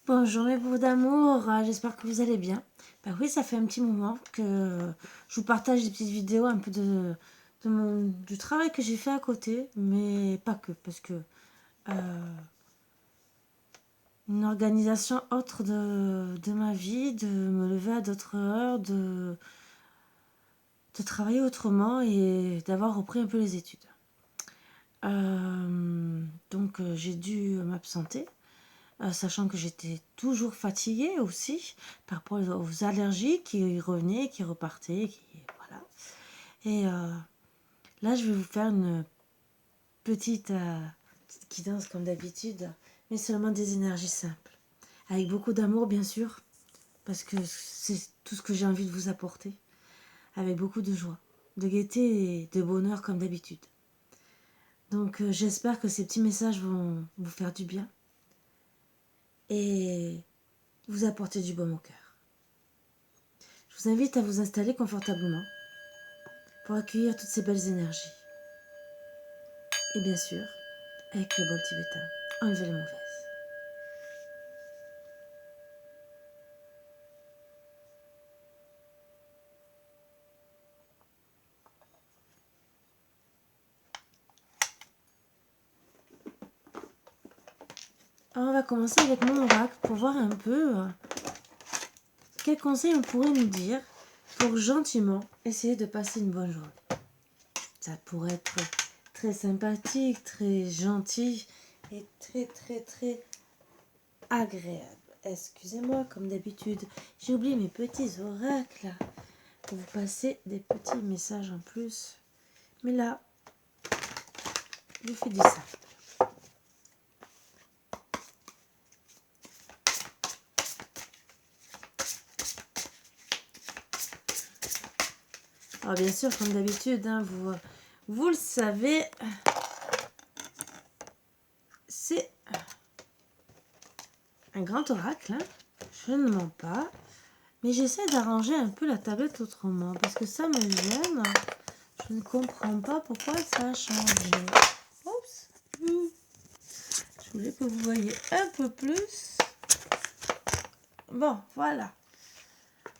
Bonjour mes bouts d'amour, j'espère que vous allez bien. Bah oui, ça fait un petit moment que je vous partage des petites vidéos un peu du travail que j'ai fait à côté, mais pas que, parce que une organisation autre de ma vie, de me lever à d'autres heures, de travailler autrement et d'avoir repris un peu les études. Donc j'ai dû m'absenter. Sachant que j'étais toujours fatiguée aussi par rapport aux allergies qui revenaient, qui repartaient, voilà. Et là, je vais vous faire une petite guidance comme d'habitude, mais seulement des énergies simples, avec beaucoup d'amour bien sûr, parce que c'est tout ce que j'ai envie de vous apporter, avec beaucoup de joie, de gaieté et de bonheur comme d'habitude. Donc j'espère que ces petits messages vont vous faire du bien et vous apporter du baume au cœur. Je vous invite à vous installer confortablement pour accueillir toutes ces belles énergies. Et bien sûr, avec le bol tibétain, enlevez les mauvaises. Alors on va commencer avec mon oracle pour voir un peu quels conseils on pourrait nous dire pour gentiment essayer de passer une bonne journée. Ça pourrait être très sympathique, très gentil et très agréable. Excusez-moi, comme d'habitude, j'ai oublié mes petits oracles là, pour vous passer des petits messages en plus. Mais là, je fais du simple. Alors bien sûr, comme d'habitude, hein, vous le savez, c'est un grand oracle, hein. Je ne mens pas. Mais j'essaie d'arranger un peu la tablette autrement, parce que ça me gêne. Je ne comprends pas pourquoi ça a changé. Oups. Je voulais que vous voyez un peu plus. Bon, voilà.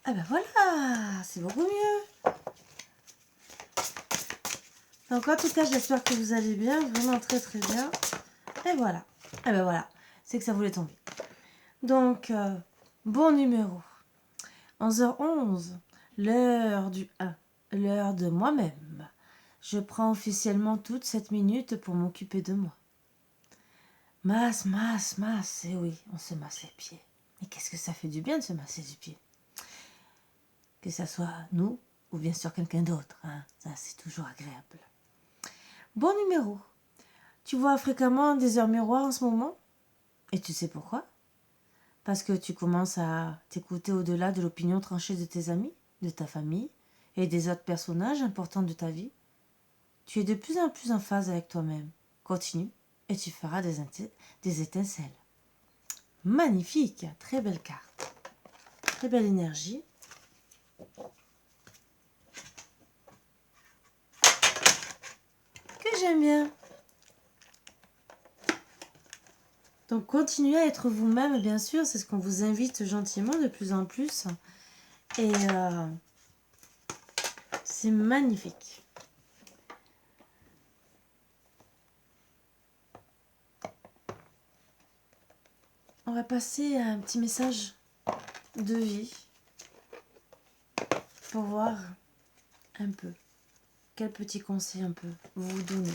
Ah ben voilà, c'est beaucoup mieux. Donc en tout cas, j'espère que vous allez bien, vraiment très bien. Et voilà. Ah ben voilà, c'est que ça voulait tomber. Donc, bon numéro. 11h11, l'heure du 1, l'heure de moi-même. Je prends officiellement toute cette minute pour m'occuper de moi. Masse, et oui, on se masse les pieds. Mais qu'est-ce que ça fait du bien de se masser du pied? Que ça soit nous ou bien sûr quelqu'un d'autre, hein, ça c'est toujours agréable. Bon numéro. Tu vois fréquemment des heures miroirs en ce moment? Et tu sais pourquoi? Parce que tu commences à t'écouter au-delà de l'opinion tranchée de tes amis, de ta famille et des autres personnages importants de ta vie. Tu es de plus en plus en phase avec toi-même. Continue et tu feras des étincelles. Magnifique, très belle carte. Très belle énergie. Que j'aime bien. Donc continuez à être vous-même, bien sûr, c'est ce qu'on vous invite gentiment de plus en plus. Et c'est magnifique. On va passer à un petit message de vie pour voir un peu quel petit conseil on peut vous donner.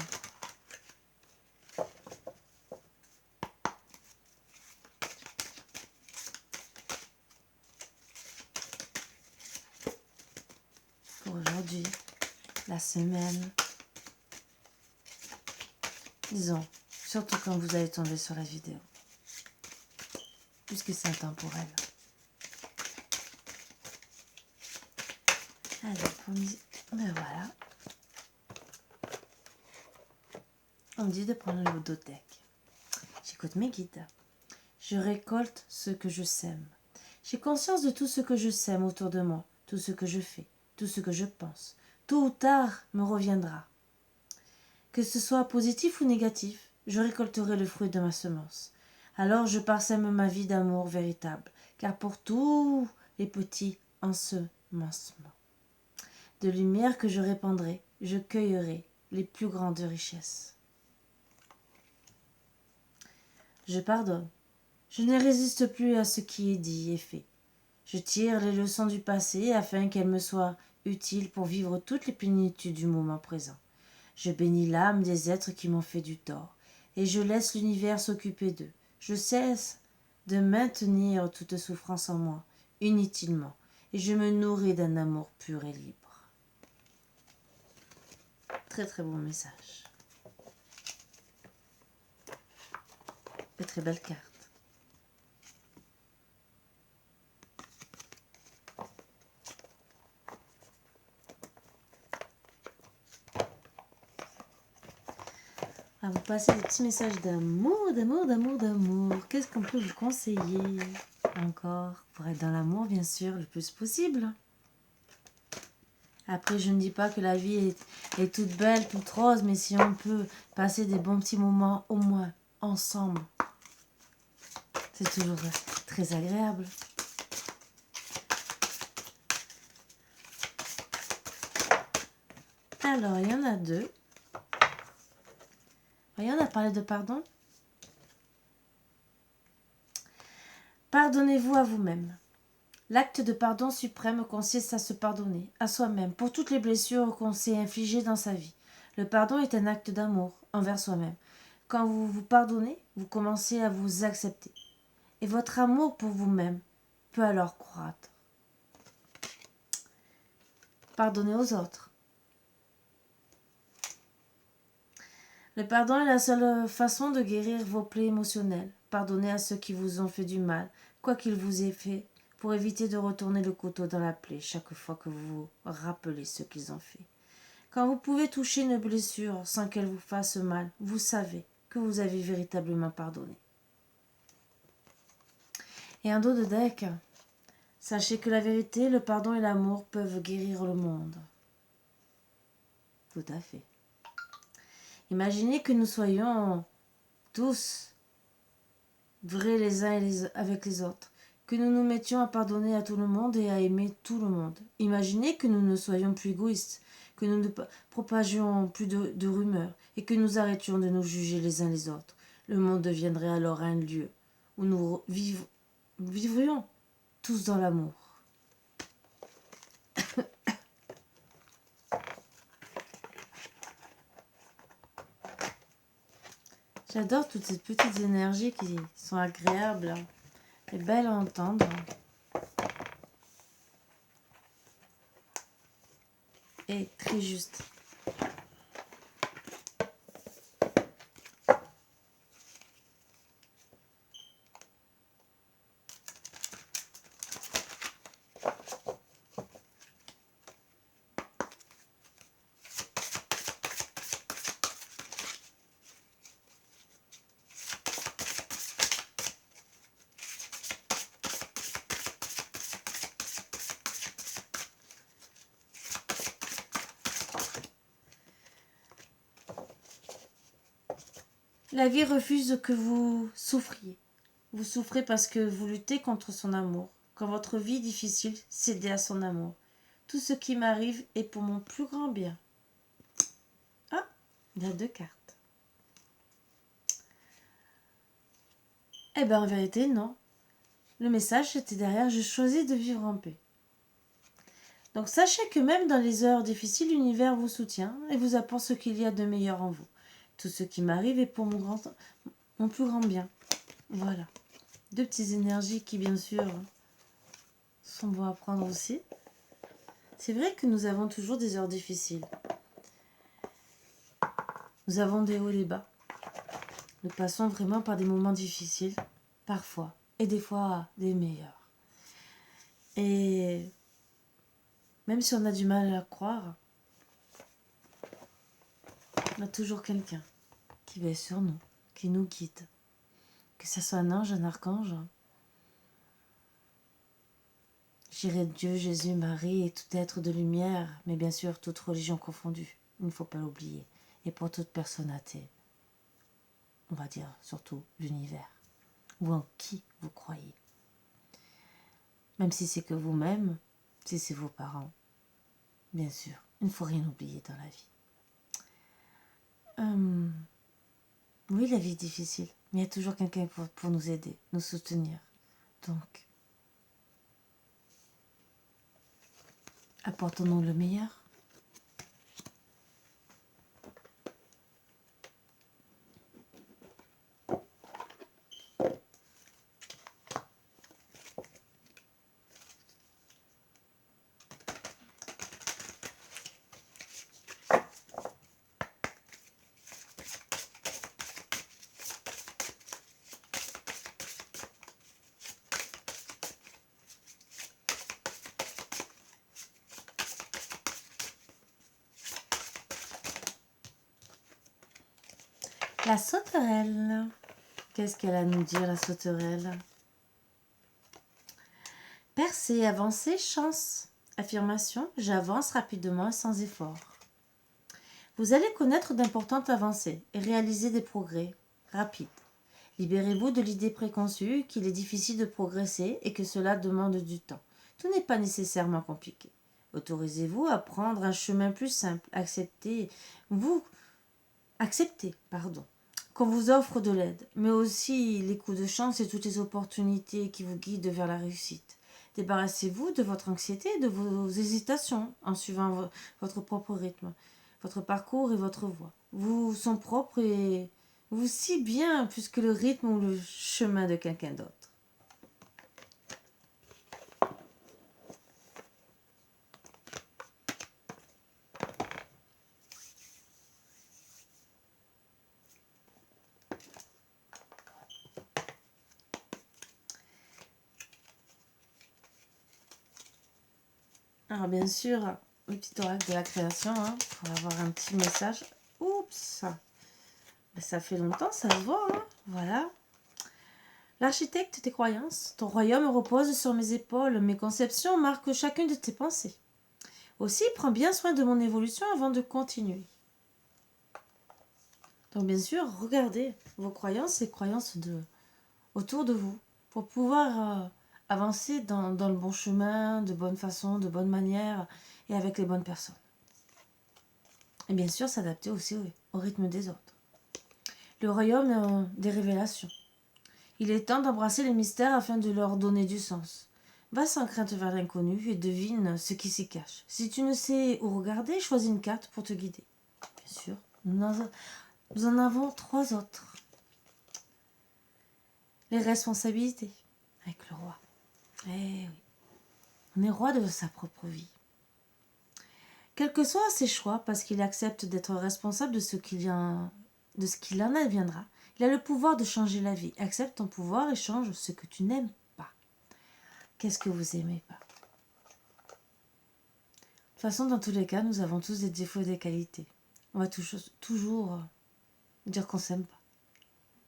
Pour aujourd'hui, la semaine, disons, surtout quand vous allez tomber sur la vidéo, puisque c'est intemporel. Allez, ben voilà. On me dit de prendre le dodeck. J'écoute mes guides. Je récolte ce que je sème. J'ai conscience de tout ce que je sème autour de moi, tout ce que je fais, tout ce que je pense. Tôt ou tard me reviendra. Que ce soit positif ou négatif, je récolterai le fruit de ma semence. Alors je parsème ma vie d'amour véritable, car pour tous les petits ensemencements de lumière que je répandrai, je cueillerai les plus grandes richesses. Je pardonne. Je ne résiste plus à ce qui est dit et fait. Je tire les leçons du passé afin qu'elles me soient utiles pour vivre toutes les plénitudes du moment présent. Je bénis l'âme des êtres qui m'ont fait du tort, et je laisse l'univers s'occuper d'eux. Je cesse de maintenir toute souffrance en moi, inutilement, et je me nourris d'un amour pur et libre. Très très bon message. Et très belle carte. À vous passer des petits messages d'amour, d'amour, d'amour, d'amour. Qu'est-ce qu'on peut vous conseiller encore pour être dans l'amour, bien sûr, le plus possible. Après, je ne dis pas que la vie est toute belle, toute rose, mais si on peut passer des bons petits moments au moins ensemble, c'est toujours très agréable. Alors, il y en a deux. Voyons, on a parlé de pardon. Pardonnez-vous à vous-même. L'acte de pardon suprême consiste à se pardonner, à soi-même, pour toutes les blessures qu'on s'est infligées dans sa vie. Le pardon est un acte d'amour envers soi-même. Quand vous vous pardonnez, vous commencez à vous accepter. Et votre amour pour vous-même peut alors croître. Pardonnez aux autres. Le pardon est la seule façon de guérir vos plaies émotionnelles. Pardonnez à ceux qui vous ont fait du mal, quoi qu'ils vous aient fait, pour éviter de retourner le couteau dans la plaie chaque fois que vous vous rappelez ce qu'ils ont fait. Quand vous pouvez toucher une blessure sans qu'elle vous fasse mal, vous savez que vous avez véritablement pardonné. Et en dos de deck, sachez que la vérité, le pardon et l'amour peuvent guérir le monde. Tout à fait. Imaginez que nous soyons tous vrais les uns avec les autres, que nous nous mettions à pardonner à tout le monde et à aimer tout le monde. Imaginez que nous ne soyons plus égoïstes, que nous ne propagions plus de rumeurs et que nous arrêtions de nous juger les uns les autres. Le monde deviendrait alors un lieu où nous vivrions tous dans l'amour. J'adore toutes ces petites énergies qui sont agréables et belles à entendre. Et très juste. La vie refuse que vous souffriez. Vous souffrez parce que vous luttez contre son amour. Quand votre vie est difficile, cédez à son amour. Tout ce qui m'arrive est pour mon plus grand bien. Ah, il y a deux cartes. Eh bien, en vérité, non. Le message était derrière, je choisis de vivre en paix. Donc sachez que même dans les heures difficiles, l'univers vous soutient et vous apporte ce qu'il y a de meilleur en vous. Tout ce qui m'arrive est pour mon plus grand bien. Voilà. Deux petites énergies qui, bien sûr, sont bons à prendre aussi. C'est vrai que nous avons toujours des heures difficiles. Nous avons des hauts et des bas. Nous passons vraiment par des moments difficiles, parfois, et des fois des meilleurs. Et même si on a du mal à croire, on a toujours quelqu'un qui veille sur nous, qui nous guide. Que ce soit un ange, un archange. J'irai Dieu, Jésus, Marie et tout être de lumière, mais bien sûr toute religion confondue. Il ne faut pas l'oublier. Et pour toute personne athée, on va dire surtout l'univers. ou en qui vous croyez. Même si c'est que vous-même, si c'est vos parents. Bien sûr, il ne faut rien oublier dans la vie. Oui, la vie est difficile, mais il y a toujours quelqu'un pour nous aider, nous soutenir. Donc, apportons-nous le meilleur. La sauterelle. Qu'est-ce qu'elle a à nous dire, la sauterelle? Percer, avancer, chance. Affirmation, j'avance rapidement et sans effort. Vous allez connaître d'importantes avancées et réaliser des progrès rapides. Libérez-vous de l'idée préconçue qu'il est difficile de progresser et que cela demande du temps. Tout n'est pas nécessairement compliqué. Autorisez-vous à prendre un chemin plus simple. Acceptez qu'on vous offre de l'aide, mais aussi les coups de chance et toutes les opportunités qui vous guident vers la réussite. Débarrassez-vous de votre anxiété et de vos hésitations en suivant votre propre rythme, votre parcours et votre voie. Vous sont propres et vous si bien plus que le rythme ou le chemin de quelqu'un d'autre. Alors bien sûr, le petit oracle de la création, pour avoir un petit message. Oups, ça fait longtemps, ça se voit, voilà. L'architecte tes croyances, ton royaume repose sur mes épaules, mes conceptions marquent chacune de tes pensées. Aussi, prends bien soin de mon évolution avant de continuer. Donc bien sûr, regardez vos croyances et croyances autour de vous pour pouvoir avancer dans le bon chemin, de bonne façon, de bonne manière et avec les bonnes personnes. Et bien sûr, s'adapter aussi au rythme des autres. Le royaume des révélations. Il est temps d'embrasser les mystères afin de leur donner du sens. Va sans crainte vers l'inconnu et devine ce qui s'y cache. Si tu ne sais où regarder, choisis une carte pour te guider. Bien sûr, nous en avons 3 autres. Les responsabilités avec le roi. Eh oui, on est roi de sa propre vie. Quels que soient ses choix, parce qu'il accepte d'être responsable de ce qu'il en adviendra, il a le pouvoir de changer la vie. Accepte ton pouvoir et change ce que tu n'aimes pas. Qu'est-ce que vous aimez pas? De toute façon, dans tous les cas, nous avons tous des défauts et des qualités. On va toujours dire qu'on s'aime pas.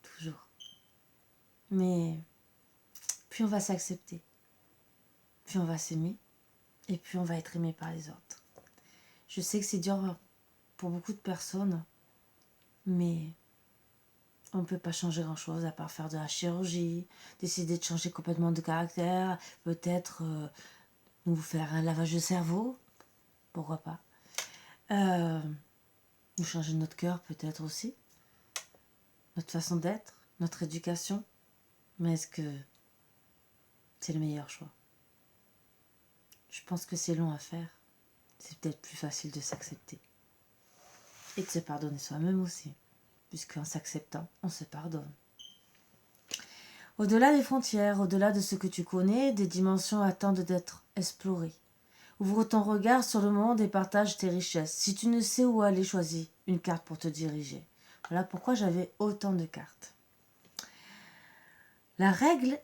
Toujours. Mais puis on va s'accepter. Puis on va s'aimer. Et puis on va être aimé par les autres. Je sais que c'est dur pour beaucoup de personnes. Mais on ne peut pas changer grand-chose à part faire de la chirurgie, décider de changer complètement de caractère, peut-être nous faire un lavage de cerveau, pourquoi pas. Nous changer notre cœur peut-être aussi, notre façon d'être, notre éducation. Mais est-ce que c'est le meilleur choix? Je pense que c'est long à faire. C'est peut-être plus facile de s'accepter. Et de se pardonner soi-même aussi. Puisqu'en s'acceptant, on se pardonne. Au-delà des frontières, au-delà de ce que tu connais, des dimensions attendent d'être explorées. Ouvre ton regard sur le monde et partage tes richesses. Si tu ne sais où aller, choisis une carte pour te diriger. Voilà pourquoi j'avais autant de cartes. La règle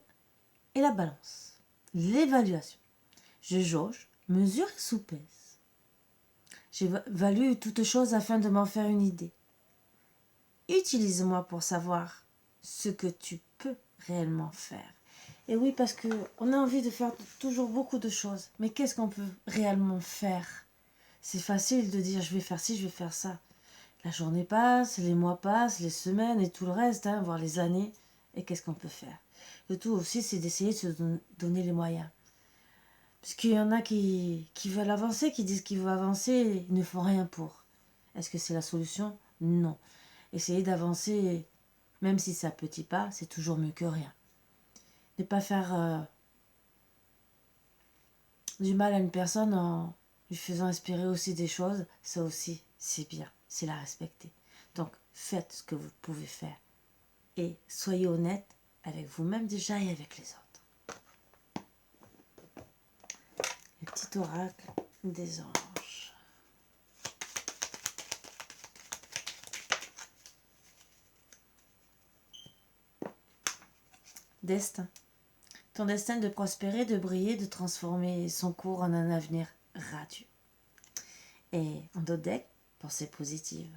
et la balance. L'évaluation. Je jauge, mesure et soupèse. J'évalue toute chose afin de m'en faire une idée. Utilise-moi pour savoir ce que tu peux réellement faire. Et oui, parce qu'on a envie de faire toujours beaucoup de choses. Mais qu'est-ce qu'on peut réellement faire? C'est facile de dire je vais faire ci, je vais faire ça. La journée passe, les mois passent, les semaines et tout le reste, voire les années. Et qu'est-ce qu'on peut faire? Le tout aussi, c'est d'essayer de se donner les moyens. Parce qu'il y en a qui veulent avancer, qui disent qu'ils veulent avancer, ils ne font rien pour. Est-ce que c'est la solution? Non. Essayer d'avancer, même si c'est à petits pas, c'est toujours mieux que rien. Ne pas faire du mal à une personne en lui faisant espérer aussi des choses, ça aussi, c'est bien, c'est la respecter. Donc, faites ce que vous pouvez faire et soyez honnête avec vous-même déjà et avec les autres. Le petit oracle des anges. Destin. Ton destin de prospérer, de briller, de transformer son cours en un avenir radieux. Et en d'autres decks, pensée positive.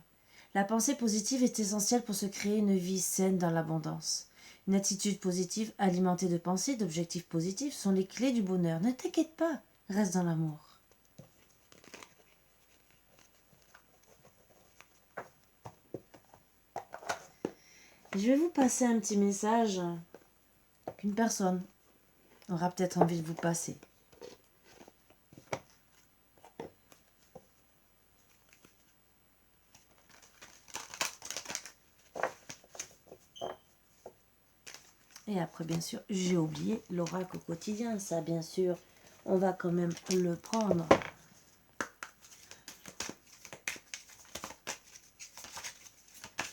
La pensée positive est essentielle pour se créer une vie saine dans l'abondance. Une attitude positive alimentée de pensées et d'objectifs positifs sont les clés du bonheur. Ne t'inquiète pas, reste dans l'amour. Je vais vous passer un petit message qu'une personne aura peut-être envie de vous passer. Et après, bien sûr, j'ai oublié l'oracle quotidien. Ça, bien sûr, on va quand même le prendre.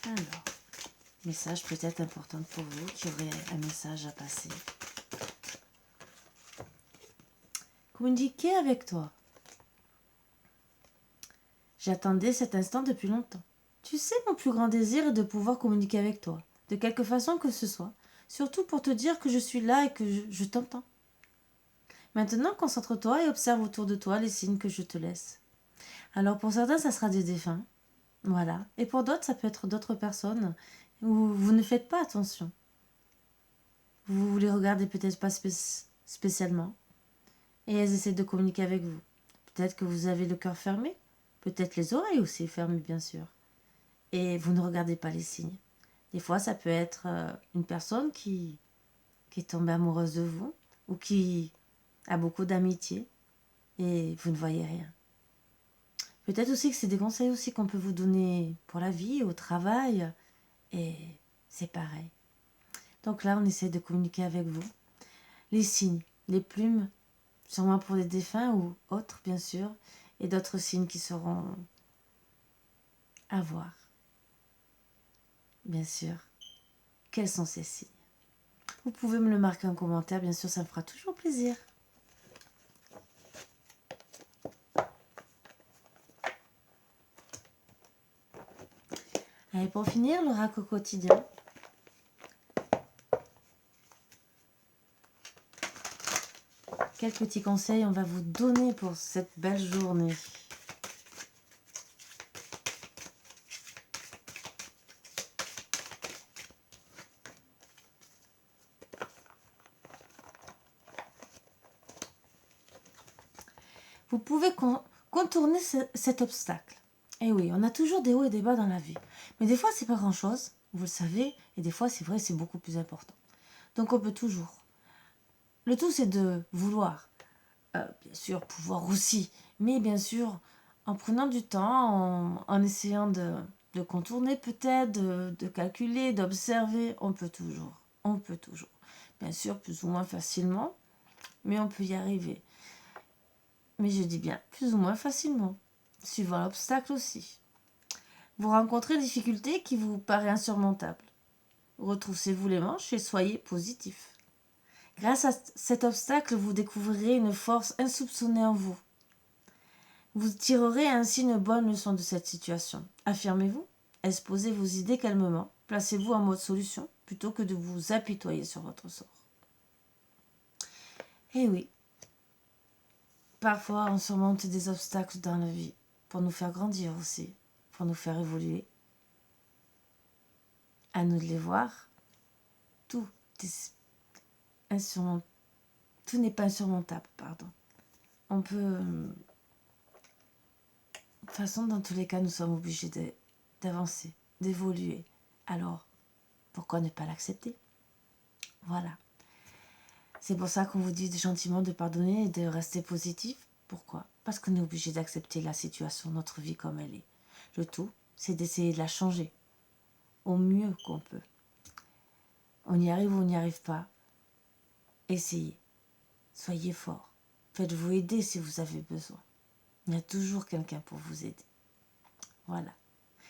Alors, message peut-être important pour vous qui aurait un message à passer. Communiquer avec toi. J'attendais cet instant depuis longtemps. Tu sais, mon plus grand désir est de pouvoir communiquer avec toi, de quelque façon que ce soit, surtout pour te dire que je suis là et que je t'entends. Maintenant, concentre-toi et observe autour de toi les signes que je te laisse. Alors pour certains, ça sera des défunts, voilà, et pour d'autres, ça peut être d'autres personnes où vous ne faites pas attention. Vous les regardez peut-être pas spécialement, et elles essaient de communiquer avec vous. Peut-être que vous avez le cœur fermé, peut-être les oreilles aussi fermées, bien sûr. Et vous ne regardez pas les signes. Des fois, ça peut être une personne qui est tombée amoureuse de vous ou qui a beaucoup d'amitié et vous ne voyez rien. Peut-être aussi que c'est des conseils aussi qu'on peut vous donner pour la vie, au travail, et c'est pareil. Donc là, on essaie de communiquer avec vous. Les signes, les plumes, sûrement pour les défunts ou autres, bien sûr, et d'autres signes qui seront à voir. Bien sûr. Quels sont ces signes? Vous pouvez me le marquer en commentaire, bien sûr, ça me fera toujours plaisir. Allez, pour finir, l'oracle quotidien. Quels petits conseils on va vous donner pour cette belle journée? Vous pouvez contourner cet obstacle. Et oui, on a toujours des hauts et des bas dans la vie. Mais des fois, c'est pas grand-chose, vous le savez, et des fois, c'est vrai, c'est beaucoup plus important. Donc, on peut toujours. Le tout, c'est de vouloir. Bien sûr, pouvoir aussi. Mais bien sûr, en prenant du temps, en essayant de contourner peut-être, de calculer, d'observer, on peut toujours. On peut toujours. Bien sûr, plus ou moins facilement, mais on peut y arriver. Mais je dis bien plus ou moins facilement, suivant l'obstacle aussi. Vous rencontrez une difficulté qui vous paraît insurmontable. Retroussez-vous les manches et soyez positif. Grâce à cet obstacle, vous découvrirez une force insoupçonnée en vous. Vous tirerez ainsi une bonne leçon de cette situation. Affirmez-vous, exposez vos idées calmement, placez-vous en mode solution plutôt que de vous apitoyer sur votre sort. Eh oui, parfois on surmonte des obstacles dans la vie pour nous faire grandir aussi, pour nous faire évoluer. À nous de les voir. Tout n'est pas insurmontable, pardon. On peut... De toute façon, dans tous les cas, nous sommes obligés d'avancer, d'évoluer. Alors, pourquoi ne pas l'accepter? Voilà. C'est pour ça qu'on vous dit gentiment de pardonner et de rester positif. Pourquoi? Parce qu'on est obligé d'accepter la situation, notre vie comme elle est. Le tout, c'est d'essayer de la changer au mieux qu'on peut. On y arrive ou on n'y arrive pas. Essayez. Soyez fort. Faites-vous aider si vous avez besoin. Il y a toujours quelqu'un pour vous aider. Voilà.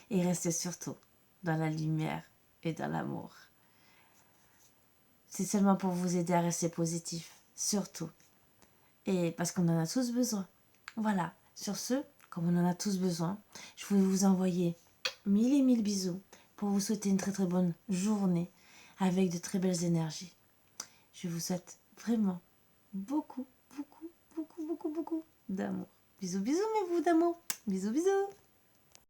Et restez surtout dans la lumière et dans l'amour. C'est seulement pour vous aider à rester positif. Surtout. Et parce qu'on en a tous besoin. Voilà. Sur ce, comme on en a tous besoin, je voulais vous envoyer 1000 et 1000 bisous pour vous souhaiter une très très bonne journée avec de très belles énergies. Je vous souhaite vraiment beaucoup, beaucoup, beaucoup, beaucoup, beaucoup d'amour. Bisous, bisous mes bouts d'amour. Bisous, bisous.